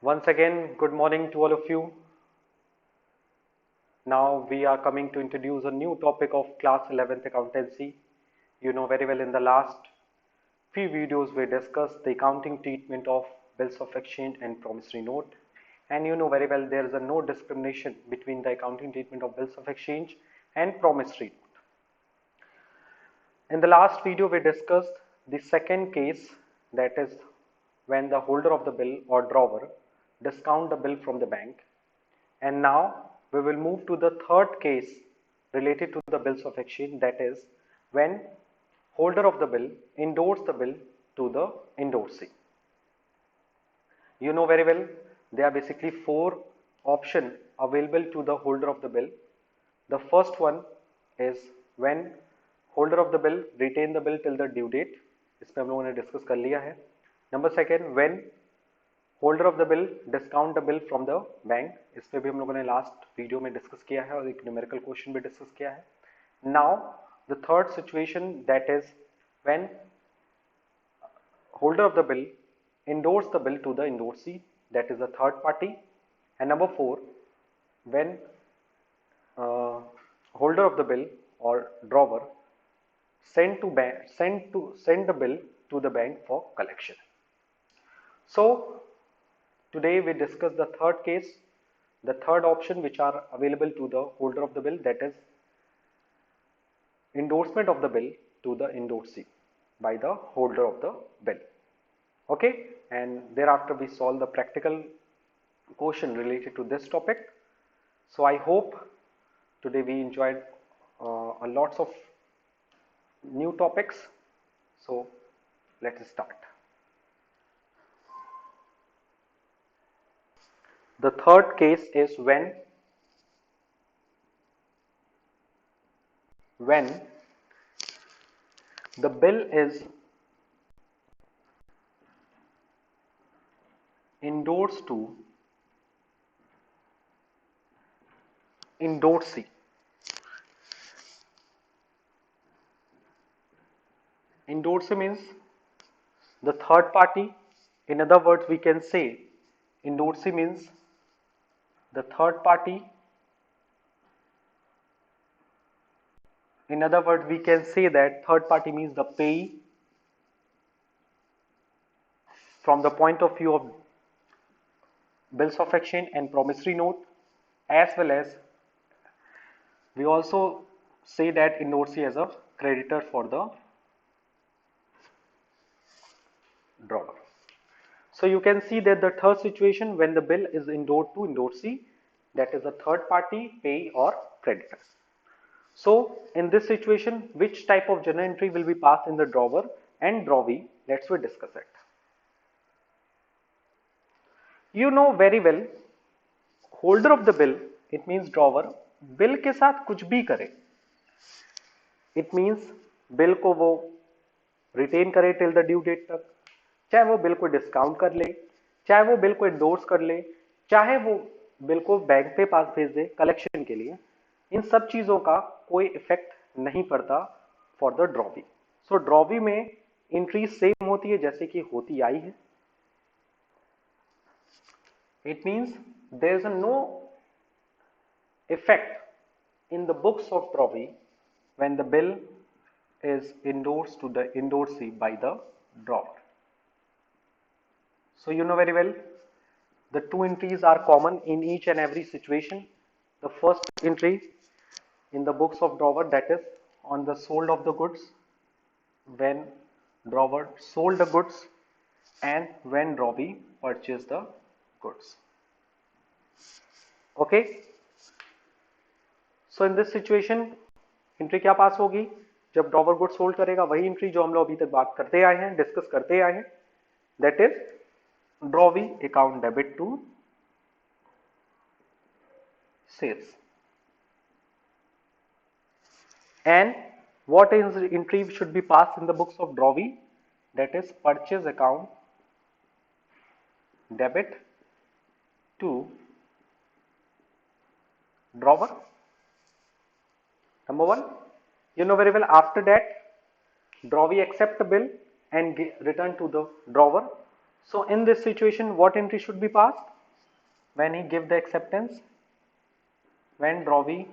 Once again, good morning to all of you. Now we are coming to introduce a new topic of class 11th accountancy. You know very well in the last few videos we discussed the accounting treatment of bills of exchange and promissory note. And you know very well there is a no discrimination between the accounting treatment of bills of exchange and promissory note. In the last video we discussed the second case, that is when the holder of the bill or drawer discount the bill from the bank. And now we will move to the third case related to the bills of exchange, that is when holder of the bill endorse the bill to the endorsee. You know very well there are basically four options available to the holder of the bill. The first one is when holder of the bill retain the bill till the due date. इसमें हम लोगों ने discuss कर लिया है. Number second, when holder of the bill discount the bill from the bank. इस पे भी हम लोगों ने लास्ट वीडियो में डिस्कस किया है और एक न्यूमेरिकल क्वेश्चन भी डिस्कस किया है. Now the third situation, that is when holder of the bill endorse the bill to the endorsee, that is the third party. And number four, when holder of the bill or drawer send the bill to the bank for collection. So today we discuss the third case, the third option which are available to the holder of the bill, that is endorsement of the bill to the endorsee by the holder of the bill. Okay, and thereafter we solve the practical question related to this topic. So I hope today we enjoyed a lots of new topics. So let's start. The third case is when the bill is endorsed to endorsee. Endorsee means the third party. In other words, we can say endorsee means the third party. In other words, we can say that third party means the payee from the point of view of bills of exchange and promissory note, as well as we also say that endorsee as a creditor for the drawer. So you can see that the third situation, when the bill is endorsed to endorsee, that is a third party, payee or creditor. So in this situation, which type of journal entry will be passed in the drawer and drawee? Let's we discuss it. You know very well, holder of the bill, it means drawer, bill के साथ कुछ भी करे. It means bill को वो retain करे till the due date तक, चाहे वो बिल को डिस्काउंट कर ले, चाहे वो बिल को एंडोर्स कर ले, चाहे वो बिल को बैंक पे पास भेज दे कलेक्शन के लिए. इन सब चीजों का कोई इफेक्ट नहीं पड़ता for the drawee. So drawee में एंट्री सेम होती है जैसे कि होती आई है. It means there is no effect in the books of drawee when the bill is endorsed to the endorsee by the drawer. So you know very well the two entries are common in each and every situation. The first entry in the books of drawer, that is on the sold of the goods, when drawer sold the goods, and when drawee purchased the goods. Okay, so in this situation entry क्या पास होगी? जब drawer goods sold करेगा वही entry जो हम लोग अभी तक बात करते आए हैं, डिस्कस करते आए हैं, that is drawee account debit to sales. And what is entry should be passed in the books of drawee? That is purchase account debit to drawer. Number one, you know very well, after that drawee accept the bill and return to the drawer. So in this situation, what entry should be passed? when he give the acceptance, when drawee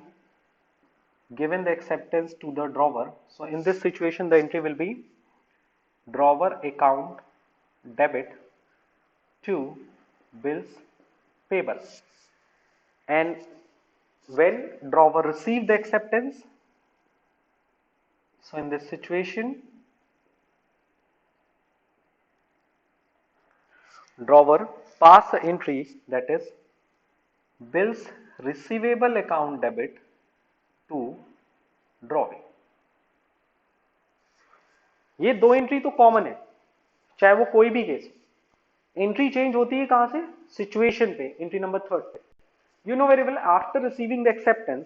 given the acceptance to the drawer. So in this situation, the entry will be drawer account debit to bills payable. And when drawer receive the acceptance, so in this situation, drawer pass the entry, that is bills receivable account debit to drawing. ये दो entry तो common है, चाहे वो कोई भी case. Entry change होती है कहां से? सिचुएशन पे, एंट्री नंबर थर्ड पे। You know very well, after receiving the acceptance,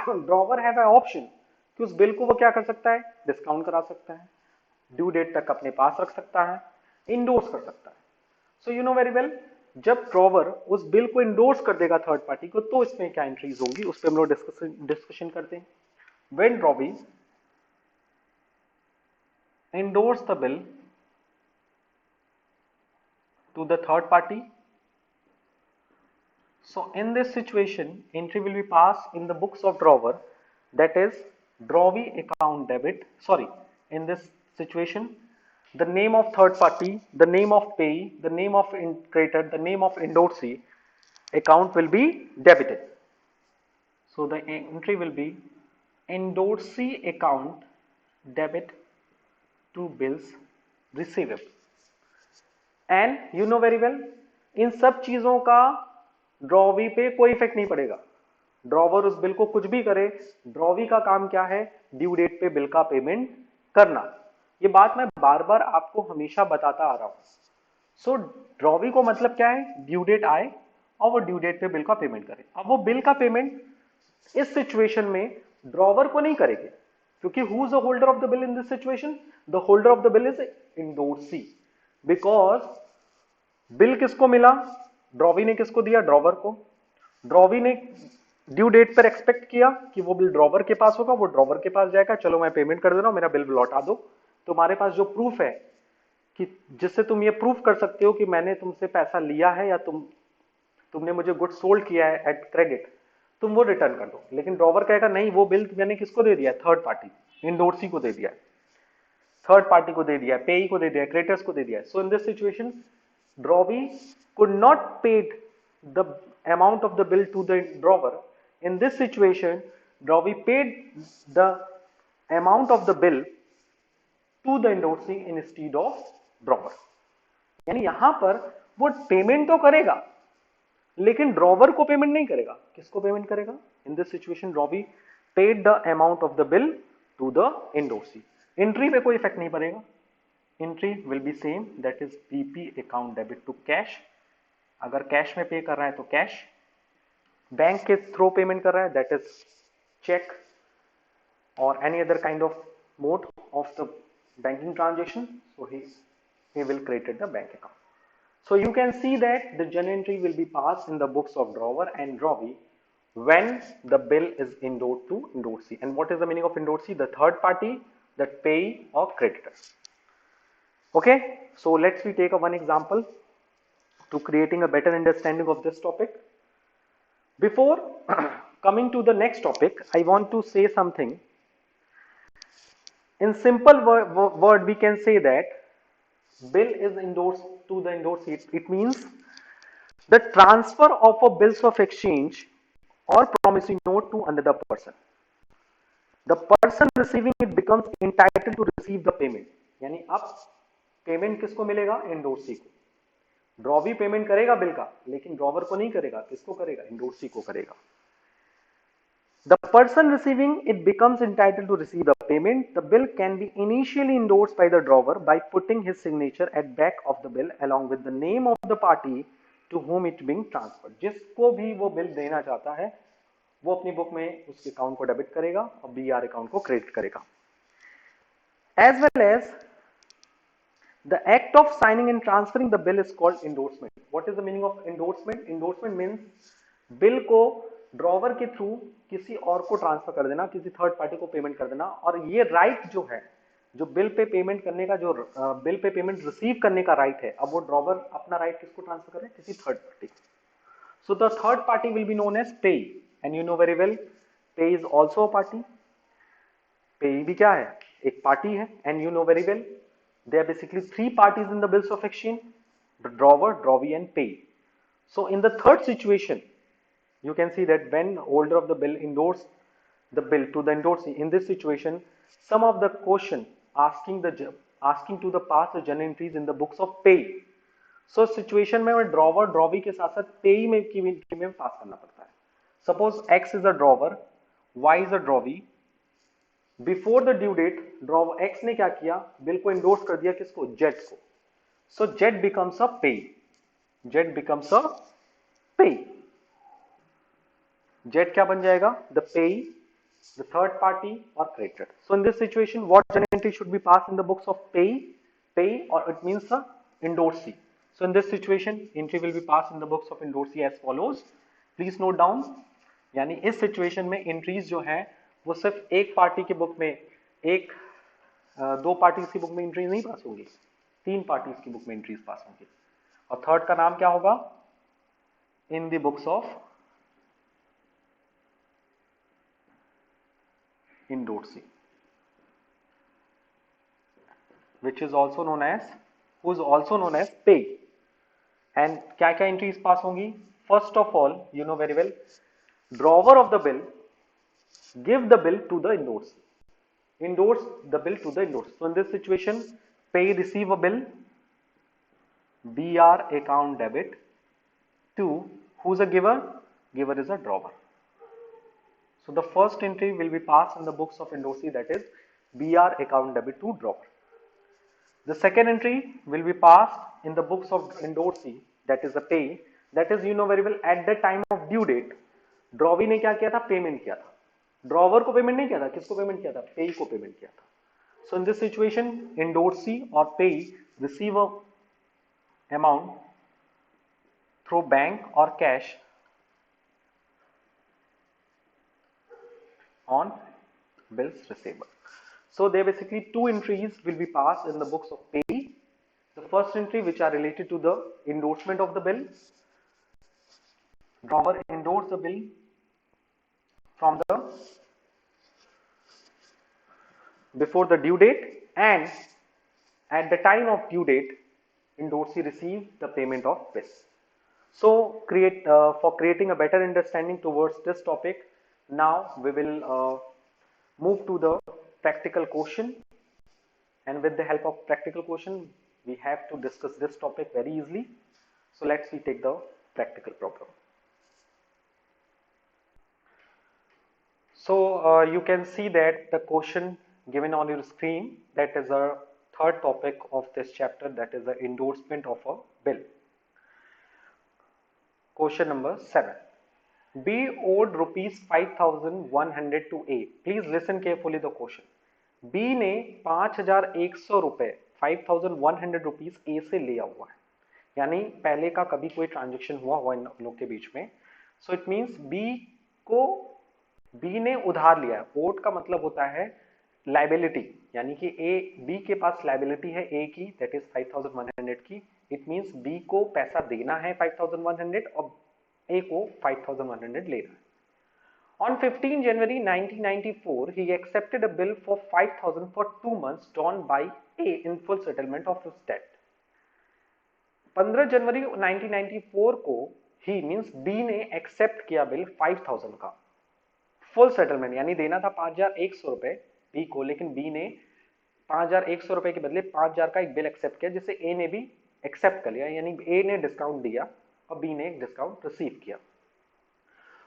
drawer have A option कि उस बिल को वो क्या कर सकता है? डिस्काउंट करा सकता है, ड्यू डेट तक अपने पास रख सकता है, इंडोर्स कर सकता है। So you know very well, जब ड्रॉवर उस बिल को इंडोर्स कर देगा थर्ड पार्टी को, तो इसमें क्या एंट्रीज होंगी, उस पर हम लोग डिस्कशन करते हैं। When drawee endorse the bill to the third party, so in this situation entry will be passed in the books of drawer, that is drawee account debit, sorry, in this situation the name of third party, the name of payee, the name of creditor, the name of endorsee account will be debited. So the entry will be endorsee account debit to bills receivable. And you know very well, इन सब चीजों का drawee पे कोई effect नहीं पड़ेगा। Drawer उस bill को कुछ भी करे, ड्रॉवी का काम क्या है? ड्यू डेट पे बिल का पेमेंट करना। ये बात मैं बार बार आपको हमेशा बताता आ रहा हूं। सो ड्रॉवी को मतलब क्या है? ड्यू डेट आए और वो ड्यू डेट पे बिल का पेमेंट करे। अब वो बिल का पेमेंट इस सिचुएशन में ड्रॉवर को नहीं करेगी, क्योंकि who is the holder of the bill in this situation? The holder of the bill is endorsee, because bill किसको मिला? ड्रॉवी ने किसको दिया? ड्रॉवर को। ड्रॉवी ने ड्यू डेट पर एक्सपेक्ट किया कि वो बिल ड्रॉवर के पास होगा, वो ड्रॉवर के पास जाएगा, चलो मैं पेमेंट कर दे रहा हूं, मेरा बिल लौटा दो। तुम्हारे पास जो प्रूफ है कि जिससे तुम ये प्रूफ कर सकते हो कि मैंने तुमसे पैसा लिया है या तुमने मुझे गुड सोल्ड किया है एट क्रेडिट, तुम वो रिटर्न कर दो। लेकिन ड्रॉवर कहेगा नहीं, वो बिल मैंने किसको दे दिया? थर्ड पार्टी, इंडोर्सी को दे दिया, थर्ड पार्टी को दे दिया, पेई को दे दिया, क्रेडिटर्स को दे दिया। So in this situation drawee could not paid the amount of the bill to the drawer. In this situation, drawee paid the amount of the bill to the endorsee instead of drawer. यानी यहां पर वो payment तो करेगा, लेकिन drawer को payment नहीं करेगा। किसको पेमेंट करेगा? In this situation drawee paid the amount of the bill to the endorsee. Entry पे कोई इफेक्ट नहीं पड़ेगा। Entry will be same, that is BP account debit to cash. अगर कैश में पे कर रहा है तो कैश, बैंक के थ्रू पेमेंट कर रहा है दैट इज चेक और any other kind of mode of the banking transaction, so he will create the bank account. So you can see that the journal entry will be passed in the books of drawer and drawee when the bill is endorsed to endorsee. And what is the meaning of endorsee? The third party, the payee or creditor. Okay, so let's we take a one example to creating a better understanding of this topic. Before coming to the next topic, I want to say something. In simple word we can say that bill is endorsed to the endorsee. It means the transfer of a bills of exchange or promissory note to another person. The person receiving it becomes entitled to receive the payment. यानी अब payment किसको मिलेगा? Endorsee को। Drawee payment करेगा bill का, लेकिन drawer को नहीं करेगा। किसको करेगा? एंडोर्सी को करेगा। The person receiving it becomes entitled to receive the payment. The bill can be initially endorsed by the drawer by putting his signature at back of the bill along with the name of the party to whom it being transferred. जिसको भी वो bill देना चाहता है वो अपनी book में उसके अकाउंट को डेबिट करेगा और बीआर अकाउंट को क्रेडिट करेगा। As well as the act of signing and transferring the bill is called endorsement. What is the meaning of endorsement? Endorsement means bill को ड्रॉवर के थ्रू किसी और को ट्रांसफर कर देना, किसी थर्ड पार्टी को पेमेंट कर देना। और ये राइट जो है जो बिल पे पेमेंट करने का, जो बिल पे पेमेंट रिसीव करने का राइट है, अब वो ड्रॉवर अपना राइट किसको ट्रांसफर कर रहे हैं, किसी थर्ड पार्टी को. So the third party will be known as payee, and you know very well, payee is also a party. Payee भी क्या है, एक पार्टी है, and you know very well, there are basically three parties in the bills of exchange: the drawer, drawee, and payee. So in the third situation, you can see that when holder of the bill endorsed the bill to the endorsee, in this situation, some of the question asking to the pass the journal entries in the books of payee. So situation में drawer drawee के साथ साथ पेई में की में पास करना पड़ता है. Suppose X is a drawer, Y is a drawee. Before the due date drawer X ने क्या किया, बिल को इंडोर्स कर दिया किसको, जेड को. सो जेड बिकम्स अ पेई. जेड बिकम्स अ पेई. जेड क्या बन जाएगा, द पेई, द थर्ड पार्टी और creditor. So in this situation what journal entry should be pass in the books of पेई, पेई, और it means a endorsee. So in this situation, entry will be passed in the books of endorsee as follows. Please note down. यानी इस situation में entries जो है वो सिर्फ एक पार्टी के बुक में, एक दो पार्टीज की बुक में एंट्रीज नहीं पास होंगी, तीन पार्टीज की बुक में एंट्रीज पास होंगी. और थर्ड का नाम क्या होगा, इन the books of endorsee, which is also known as, who is also known as pay. And क्या क्या एंट्रीज पास होंगी, first of all you know very well, drawer of the bill give the bill to the endorse, endorse the bill to the endorsed. So in this situation, pay receive a bill, BR account debit to, who's a giver, giver is a drawer. So the first entry will be passed in the books of endorsee, that is BR account debit to drawer. The second entry will be passed in the books of endorsee, that is the pay, that is you know very well, at the time of due date drawee ने क्या किया था, payment किया था. Drawer को payment नहीं किया था, किसको पेमेंट किया था, पेई को पेमेंट किया था. सो इन दिस सिचुएशन एंडोर्सी और पेई receive a amount through bank और cash on bills receivable. So there basically two entries will be passed in the books of pay. The first entry which are related to the endorsement of the bill. Drawer endorse the bill from the before the due date, and at the time of due date endorsee receive the payment of bill. So for creating a better understanding towards this topic, now we will move to the practical question, and with the help of practical question we have to discuss this topic very easily. So let's see, take the practical problem. So you can see that the question given on your screen, that is a third topic of this chapter, that is the endorsement of a bill. Question number 7. B owed rupees 5,100 to A. Please listen carefully the question. B ने 5,100 रुपए 5,100 rupees A से लिया हुआ है, यानी पहले का कभी कोई ट्रांजेक्शन हुआ इन लोग के बीच में. सो इट मींस B ने उधार लिया है. ओड का मतलब होता है लाइबिलिटी, यानी कि B के पास लाइबिलिटी है A की, दैट इज 5,100 की. इट मींस B को पैसा देना है 5,100 और A को 5,100 लेना है. On 15 January 1994, he accepted a bill for 5,000 for 2 months drawn by A in full settlement of his debt. 15 जनवरी 1994 को ही मींस B ने एक्सेप्ट किया बिल 5,000 का फुल सेटलमेंट, यानी देना था 5,100 रुपए B को, लेकिन B ने 5,100 रुपए के बदले 5,000 का एक बिल एक्सेप्ट किया, जिसे A ने भी एक्सेप्ट कर लिया, यानी A ने डिस्काउंट दिया और B ने एक डिस्काउंट रिसीव किया.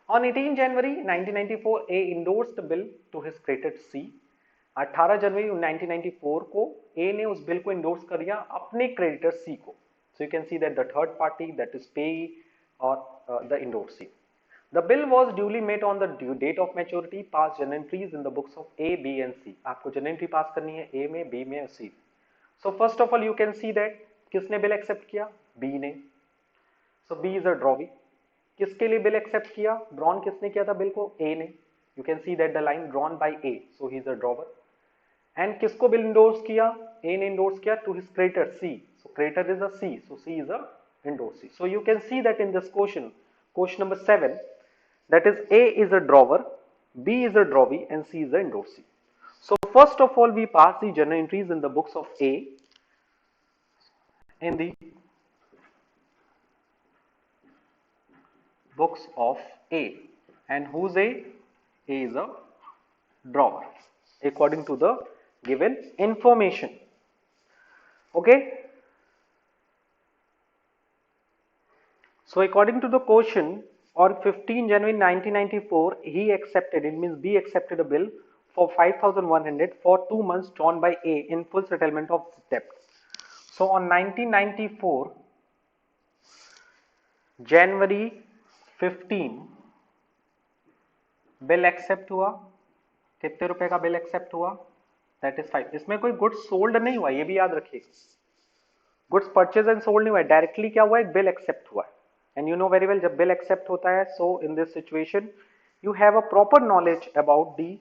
On 18 January 1994, A endorsed the bill to his creditor C. 18 जनवरी 1994 को A ने उस बिल को इंडोर्स कर दिया अपने क्रेडिटर C को. So you can see that the third party, that is payee or the endorsee. The bill was duly made on the due date of maturity. Pass journal entries in the books of A, B and C. आपको journal entry पास करनी है A में, B में और C. So first of all you can see that किसने bill accept किया, B ने. So B is a drawee. किसके लिए बिल एक्सेप्ट किया, ड्रॉन किसने किया था बिल को, A ने. You can see that the line drawn by A, so he is a drawer. And किसको बिल इंडोर्स किया, ए ने इंडोर्स किया to his creditor C, so creditor is a C, so C is a endorsee. So you can see that in this question number 7, that is A is a drawer, B is a drawee and C is a endorsee. So first of all we pass the journal entries in the books of A, in the books of A, and who's A? A is a drawer according to the given information. Okay, so according to the question, on 15 January 1994 he accepted, it means B accepted a bill for 5,100 for 2 months drawn by A in full settlement of debt. So on 1994 January 15 bill accept हुआ, कितने रुपए का bill accept हुआ, that is 5. इसमें कोई goods sold नहीं हुआ, ये भी याद रखिएगा, गुड्स परचेज एंड सोल्ड नहीं हुआ, डायरेक्टली क्या हुआ, एक बिल एक्सेप्ट हुआ. And you know very well जब बिल एक्सेप्ट होता है, so in this situation you have a proper knowledge about the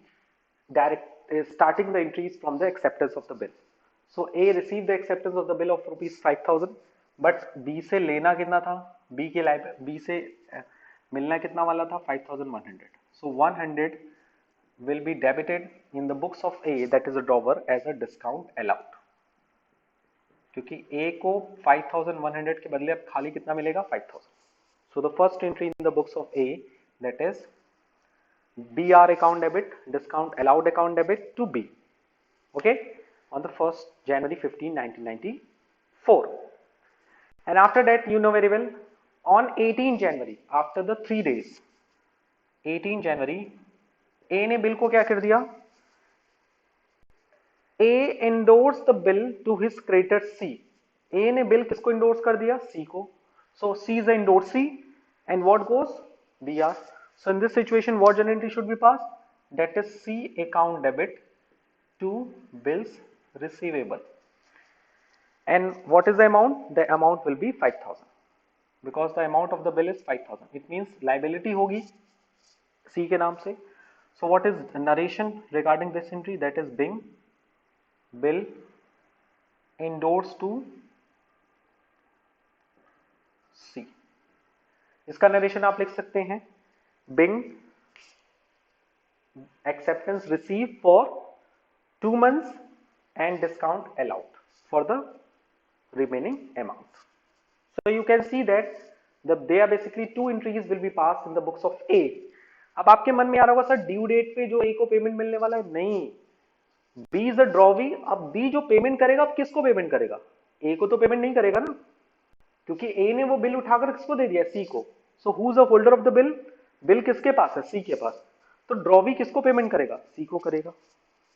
direct starting the entries from the acceptance of the bill. So A received the acceptance of the bill of rupees 5,000, but B से लेना कितना था, B से मिलना कितना वाला था, 5,100. So 100 will be debited in the books of A, that is a drawer, as a discount allowed. क्योंकि A को 5,100 के बदले अब खाली कितना मिलेगा, 5,000. So the first entry in the books of A, that is BR account debit, discount allowed account debit to B, okay, on the 1st January 15, 1994. And after that, you know very well, on 18 January, after the 3 days, 18 January, A ने bill को क्या कर दिया, A endorsed the bill to his creditor C. A ने bill किसको endorse कर दिया, C को. So C is the endorsee and what goes, BR. So in this situation what journal entry should be passed, that is C account debit to bills receivable. And what is the amount, the amount will be 5,000 because the amount of the bill is 5,000. It means liability होगी C के नाम से. So what is narration regarding this entry, that is being bill endorsed to C. इसका narration आप लिख सकते हैं, Bing acceptance received for 2 months and discount allowed for the remaining amount. So you can see that there are basically 2 entries will be passed in the books of A. अब आपके मन में आ रहा होगा सर ड्यू डेट पे जो A को payment मिलने वाला है, नहीं, B इज अ ड्रॉवी. अब B जो पेमेंट करेगा, अब किसको पेमेंट करेगा, A को तो पेमेंट नहीं करेगा ना, क्योंकि A ने वो बिल उठाकर किसको दे दिया, C को. So who is the holder of the bill, bill किसके पास है, C के पास. तो ड्रॉवी किसको पेमेंट करेगा, C को करेगा.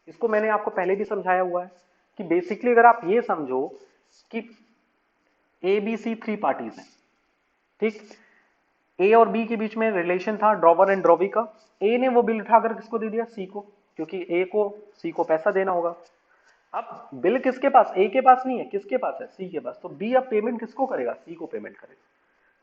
इसको मैंने आपको पहले भी समझाया हुआ है कि बेसिकली अगर आप ये समझो कि ABC 3 पार्टीज हैं, ठीक, A और B के बीच में रिलेशन था ड्रॉवर एंड ड्रॉवी का. A ने वो बिल उठाकर किसको दे दिया, C को, क्योंकि A को C को पैसा देना होगा. अब बिल किसके पास, A के पास नहीं है, किसके पास है, C के पास. तो B अब पेमेंट किसको करेगा, C को पेमेंट करेगा,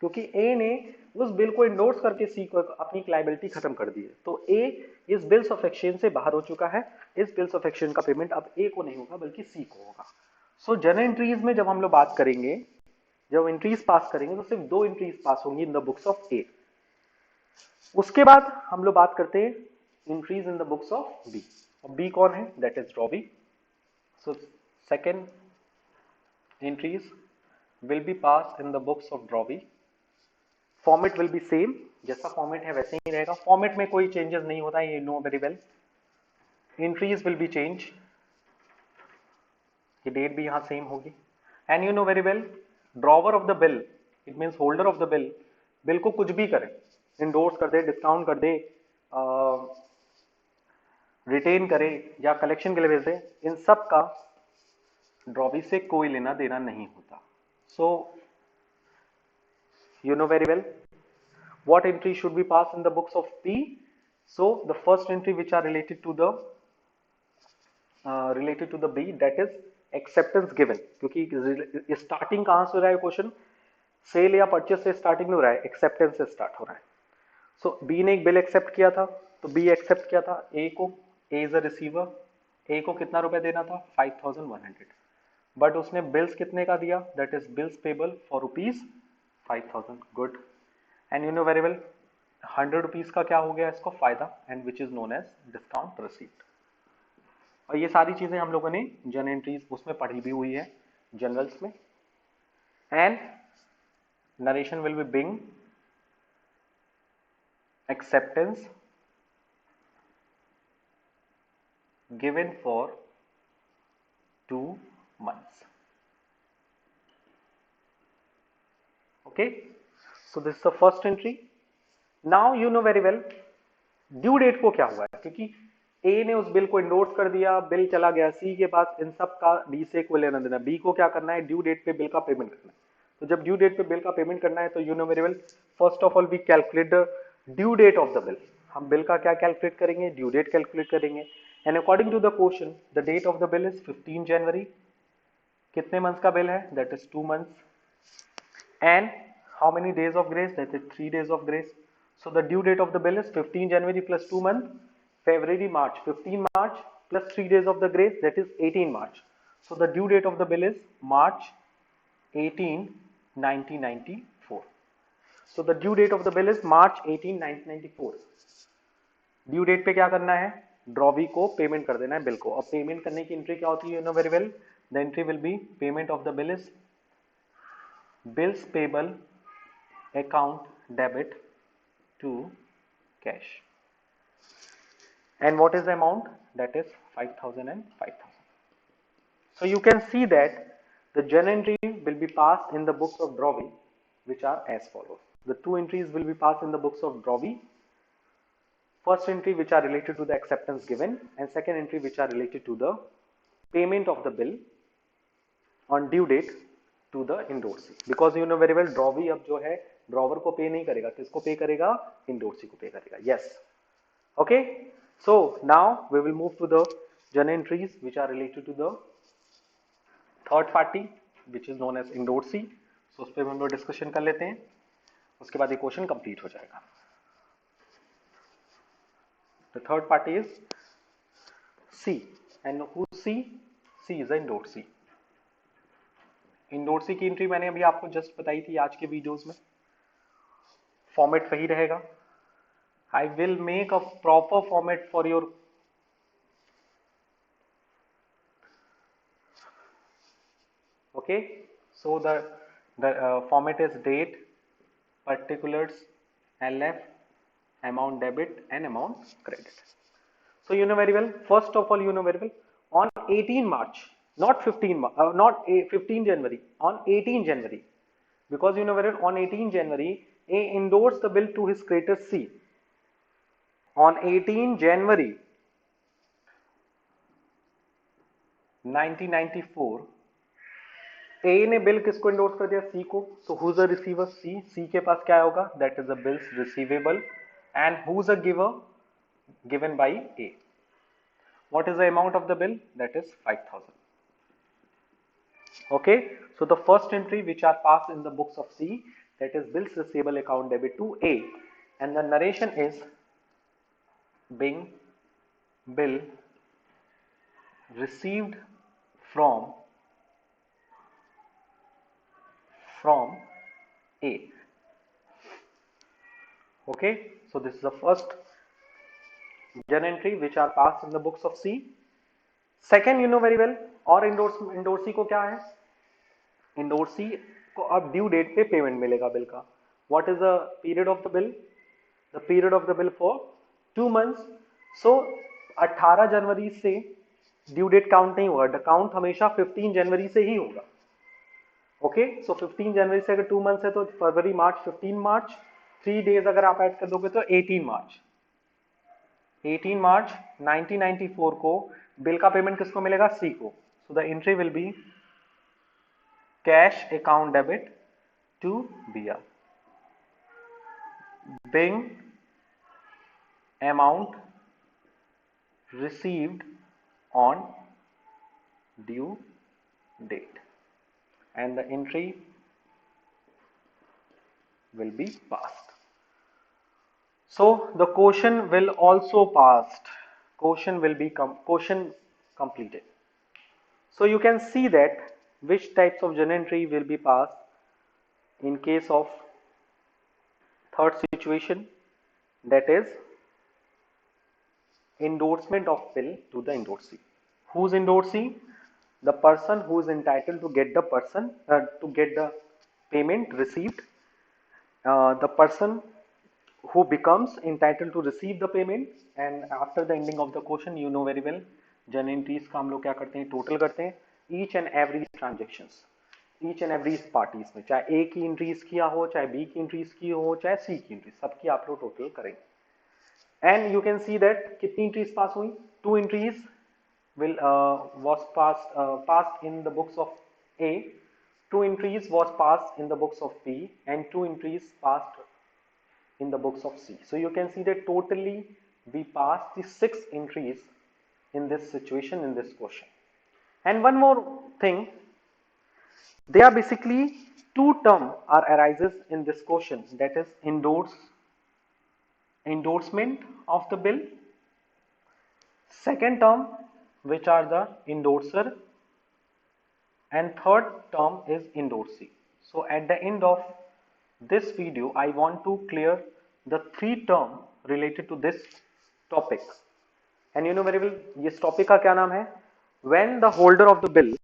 क्योंकि A ने उस बिल को इंडोर्स करके C को अपनी लायबिलिटी खत्म कर दी है. तो A इस बिल्स ऑफ एक्सचेंज से बाहर हो चुका है. इस बिल्स ऑफ एक्सचेंज का पेमेंट अब A को नहीं होगा बल्कि C को होगा. सो जर्नल एंट्रीज में जब हम लोग बात करेंगे, जब एंट्रीज पास करेंगे तो सिर्फ 2 एंट्रीज पास होंगी इन द बुक्स ऑफ A. उसके बाद हम लोग बात करते हैं entries in the books of B. और B कौन है, that is drawee. So second entries will be pass in the books of drawee. Format will be same, जैसा फॉर्मेट है वैसे ही रहेगा, फॉर्मेट में कोई चेंजेस नहीं होता है, ये no very well. Entries will be change, ये डेट भी यहां सेम होगी. And you know very well drawer of the bill, it means holder of the bill, bill को कुछ भी करे, इंडोर्स कर दे, डिस्काउंट कर दे, रिटेन करे या कलेक्शन के लिए भेज दे, इन सब का ड्रॉवी से कोई लेना देना नहीं होता. सो you know very well what entry should be passed in the books of B. So the first entry which are related to the B, that is acceptance given, क्योंकि स्टार्टिंग कहां से हो रहा है, क्वेश्चन सेल या purchase से starting में हो रहा है, एक्सेप्टेंस से स्टार्ट हो रहा है. सो B ने एक बिल एक्सेप्ट किया था, तो B एक्सेप्ट किया था A को, A इज अ रिसीवर, ए को कितना रुपए देना था 5100, बट उसने बिल्स कितने का दिया, that is bills payable for rupees 5000, good. And you know very well 100 rupees का क्या हो गया इसको फायदा, and which is known as discount receipt. और ये सारी चीजें हम लोगों ने जर्नल एंट्रीज उसमें पढ़ी भी हुई है जनरल्स में। And narration will be being acceptance given for 2 months. Okay, so this is the first entry. Now you know very well due date को क्या हुआ है, क्योंकि ए ने उस बिल को इंडोर्स कर दिया, बिल चला गया सी के पास, इन सब का डी से कोई लेना देना, बी को क्या करना है ड्यू डेट पे बिल का पेमेंट करना है। तो जब ड्यू डेट पे बिल का पेमेंट करना है तो you know very well first of all we calculate the due date of the bill. हम बिल का क्या कैलकुलेट करेंगे, ड्यू डेट कैलकुलेट करेंगे। And according to the question the date of the bill is 15 January. कितने months का bill है, that is 2 months. And how many days of grace, that is 3 days of grace. So the due date of the bill is 15 January plus 2 months, February, March, 15 March plus 3 days of the grace, that is 18 March. So the due date of the bill is March 18, 1994. So the due date of the bill is March 18, 1994. Due date पे क्या करना है, drawee को payment कर देना है bill को। अब पेमेंट करने की एंट्री क्या होती है, you know very well the entry will B payment of the bill is bills payable account debit to cash. And what is the amount, that is 5000 and 5000. So you can see that the journal entry will be passed in the books of drawing, which are as follows. The two entries will be passed in the books of drawing. First entry which are related to the acceptance given, and second entry which are related to the payment of the bill on due date to the endorsee. Because you know very well drawee अब जो है drawer को पे नहीं करेगा, किसको पे करेगा, इंडोर्सी को पे करेगा। Yes, okay. So now we will move to the journal entries which are related to the third party which is known as endorsee. So उस पर हम लोग डिस्कशन कर लेते हैं, उसके बाद ये क्वेश्चन कंप्लीट हो जाएगा। The third party is C, and who C is the endorsee. Endorsee की एंट्री मैंने अभी आपको जस्ट बताई थी आज के वीडियोस में। फॉर्मेट वही रहेगा, I will make a proper format for your okay. So the format is date, particulars, LF, amount debit and amount credit. So you know very well, first of all you know very well on 18 March, not 15 January, on 18 January, because you know very well on 18 January A endorsed the bill to his creditor C. On 18 January 1994 A ने bill किसको endorse कर दिया, C को। So who is the receiver, C के पास क्या होगा, that is the bills receivable. And who is the giver, given by A. What is the amount of the bill, that is 5000। okay, so the first entry which are passed in the books of C, that is bills receivable account debit to A, and the narration is being bill received from A. Okay, so this is the first journal entry which are passed in the books of C. Second, you know very well, और endorsee को क्या है, endorsee को अब due date पे payment मिलेगा bill का। What is the period of the bill, the period of the bill for 2 months. सो 18 जनवरी से ड्यू डेट काउंट नहीं होगा, काउंट हमेशा 15 जनवरी से ही होगा। ओके, सो 15 जनवरी से अगर 2 months है तो फरवरी, मार्च, 15 मार्च, 3 डेज अगर आप ऐड कर दोगे तो 18 मार्च। 18 मार्च 1994 को बिल का पेमेंट किसको मिलेगा, सी को। So the entry will be cash account debit to बिया, being amount received on due date, and the entry will be passed. So the quotient will also passed, quotient will be quotient completed. So you can see that which types of journal entry will be passed in case of third situation, that is endorsement of bill to the endorsee. Who's endorsee? The person who is entitled to get the payment received. The person who becomes entitled to receive the payment, and after the ending of the question, you know very well, journal entries का हम लोग क्या करते हैं, total करते हैं each and every transactions, each and every parties में, चाहे A की इंट्रीज किया हो, चाहे B की इंट्रीज की हो, चाहे C की इंट्रीज, सबकी आप लोग टोटल करेंगे. And you can see that कितनी इंट्रीज पास हुई, 2 entries will was passed in the books of A, 2 entries was passed in the books of B, and 2 entries passed in the books of C. So you can see that totally we passed the 6 entries in this situation, in this question. And one more thing, there are basically 2 terms are arises in this question, that is endorsement of the bill, second term which are the endorser, and third term is endorsee. So at the end of this video, I want to clear the 3 term related to this topic. And you know very well, this topic का क्या नाम है? When the holder of the bill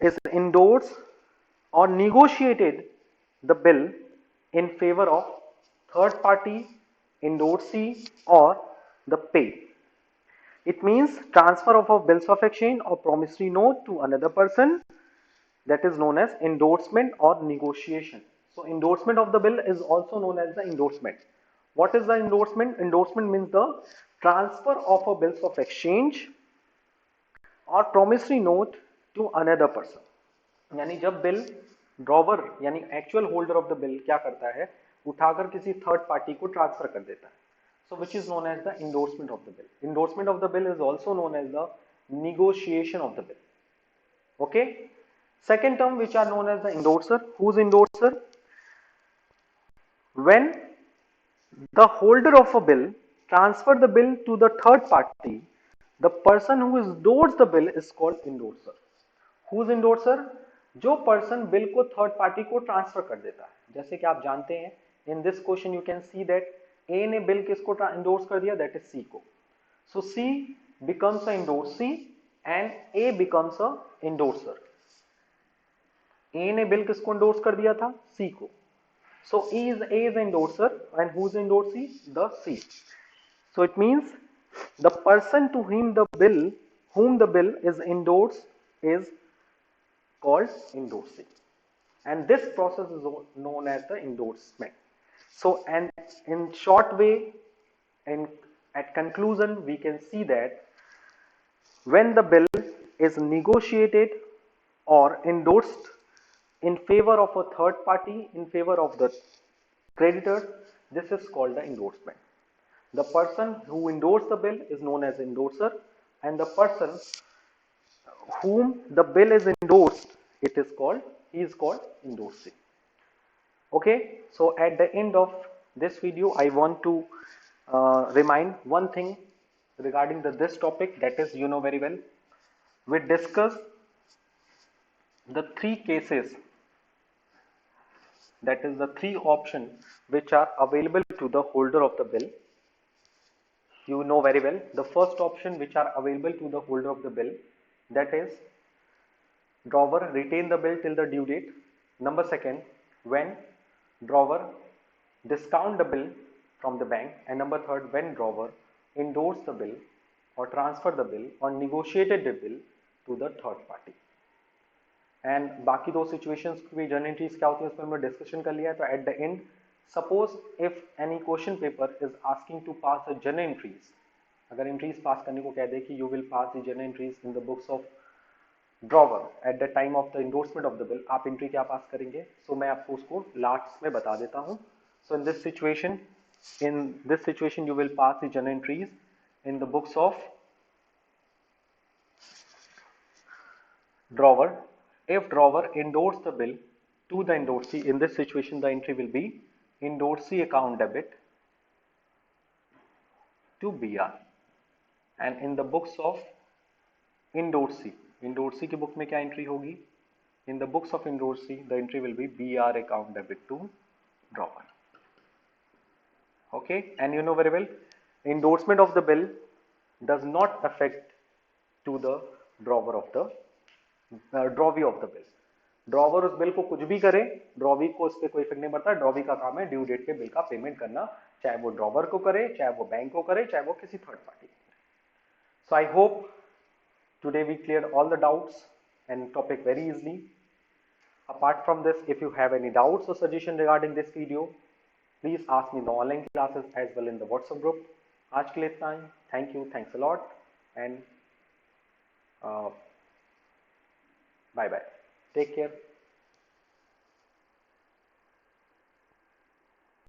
is endorsed or negotiated the bill in favor of third party, endorsee, or the pay. It means transfer of a bills of exchange or promissory note to another person, that is known as endorsement or negotiation. So endorsement of the bill is also known as the endorsement. What is the endorsement? Endorsement means the transfer of a bills of exchange or promissory note to another person. यानी जब bill drawer यानी actual holder of the bill क्या करता है, उठाकर किसी third party को transfer कर देता है. So which is known as the endorsement of the bill. Endorsement of the bill is also known as the negotiation of the bill. Okay. Second term which are known as the endorser. Who's endorser? When the holder of a bill transfer the bill to the third party, the person who endorsed the bill is called endorser. Who's endorser? जो person bill को third party को transfer कर देता है. जैसे कि आप जानते हैं, in this question you can see that A ने बिल किसको इंडोर्स कर दिया, दैट इज सी को. So C becomes a endorsee and A becomes a endorser. A ने बिल किसको इंडोर्स कर दिया था, सी को. So A is endorser and who is endorsee, the C. So it means the person to whom the bill is endorsed is called endorsing, and this process is known as the endorsement. So, and in short way, and at conclusion, we can see that when the bill is negotiated or endorsed in favor of a third party, in favor of the creditor, this is called the endorsement. The person who endorsed the bill is known as endorser, and the person whom the bill is endorsed, he is called endorsee. Okay, so at the end of this video, I want to remind one thing regarding this topic, that is, you know very well, we discussed the 3 cases, that is the 3 options which are available to the holder of the bill. You know very well, the first option which are available to the holder of the bill, that is drawer retain the bill till the due date. Number second, when drawer discount the bill from the bank. And number third, when drawer endorse the bill or transfer the bill or negotiated the bill to the third party. And बाकी 2 situations की journal entries क्या होती है, उस पर हमने discussion कर लिया है. तो at the end, suppose if any question paper is asking to pass the journal entries, अगर entries pass करने को कह दे कि you will pass the journal entries in the books of drawer at the time of the endorsement of the bill, आप entry क्या पास करेंगे. So मैं आपको उसको लास्ट में बता देता हूँ. So in this situation you will pass the journal entries in the books of drawer. If drawer endorse the bill to the endorsee, in this situation the entry will be endorsee account debit to BR. And in the books of endorsee की book में क्या entry होगी? In the books of endorsee the entry will be BR account debit to drawer. Okay, and you know very well, endorsement of the bill does not affect to the drawer of the drawee of the bill. Drawer उस bill को कुछ भी करे, drawee को उस पर कोई effect नहीं पड़ता. ड्रॉवी का काम है ड्यू डेट पे बिल का पेमेंट करना, चाहे वो ड्रॉवर को करे, चाहे वो बैंक को करे, चाहे वो किसी थर्ड पार्टी को करे. So I hope today we cleared all the doubts and topic very easily. Apart from this, if you have any doubts or suggestion regarding this video, please ask me in the online classes as well in the WhatsApp group. आज के लिए इतना ही. Thank you, thanks a lot, and bye bye. Take care.